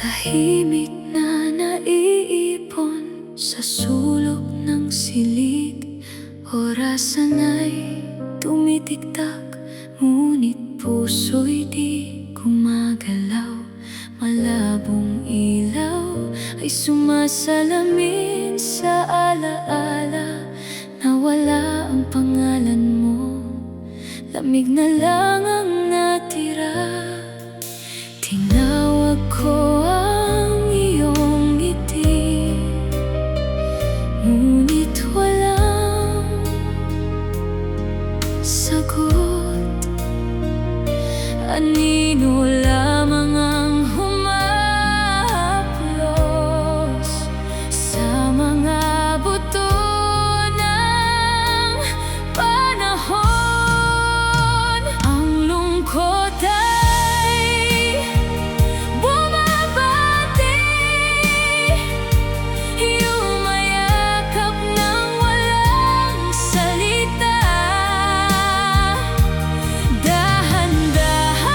Tahimik na naiipon sa sulok ng silig. Orasan ay tumitiktak, ngunit puso'y di gumagalaw. Malabong ilaw ay sumasalamin sa alaala. Nawala ang pangalan mo, lamig na lang ang natira. Tinawag ko ang iyong ngiti, ngunit walang sagot. Anino lamang ang humahaplos sa mga buto ng panahon. Ang lungkot ay bumabati, yumayakap ng walang salita. Dahan-dahan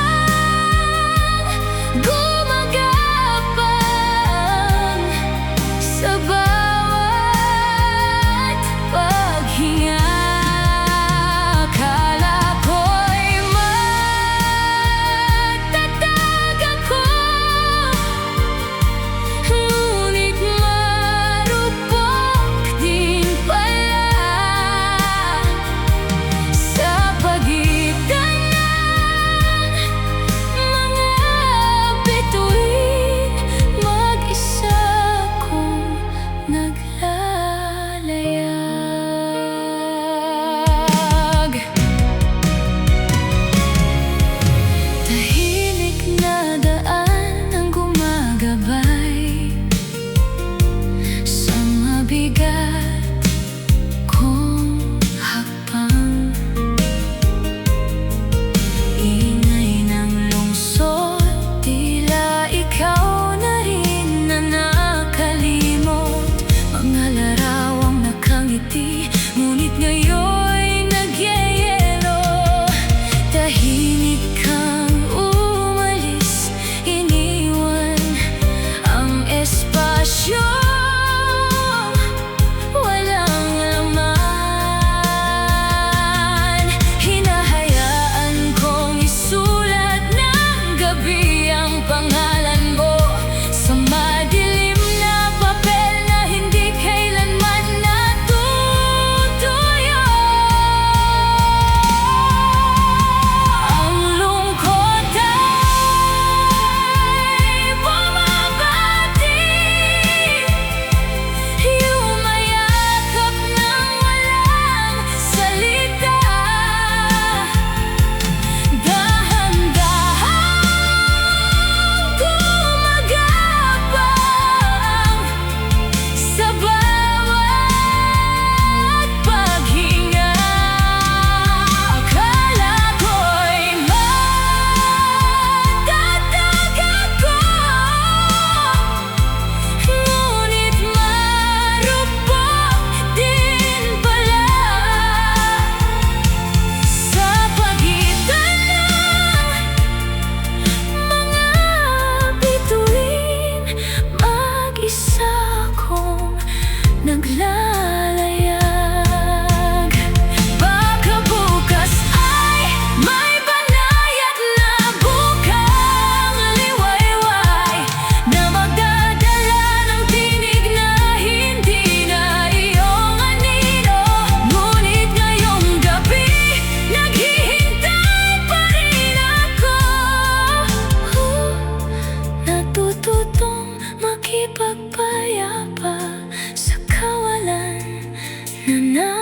gumagapang sa bawat paghinga. Akala ko'y matatag ako, ngunit marupok din pala. Sa pagitan ng mga bituin, mag-isa kong naglalayag. Tahimik na daan ang gumagabay sa mabigat kong hakbang. Ingay ng lungsod, tila ikaw na rin na nakalimot. Mga larawang nakangiti, ngunit ngayon'y nagyayelo. Tahimik kang umalis, iniwan ang espasyong walang laman. Hinahayaan kong isulat ng gabi ang pangalan mo sa madilim na papel na hindi kailanman natutuyo. Ang lungkot ay bumabati, yumayakap ng walang salita. Dahan-dahan gumagapang sa bawat paghinga. Akala ko'y matatag ako, ngunit marupok din pala. Sa pagitan ng mga bituin, mag-isa kong naglalayag. Baka bukas ay may banayad na bukang liwayway na magdadala ng tinig na hindi na iyong anino. Ngunit ngayong gabi, naghihintay pa rin ako. Natututong makipagpayapa sa kawalan na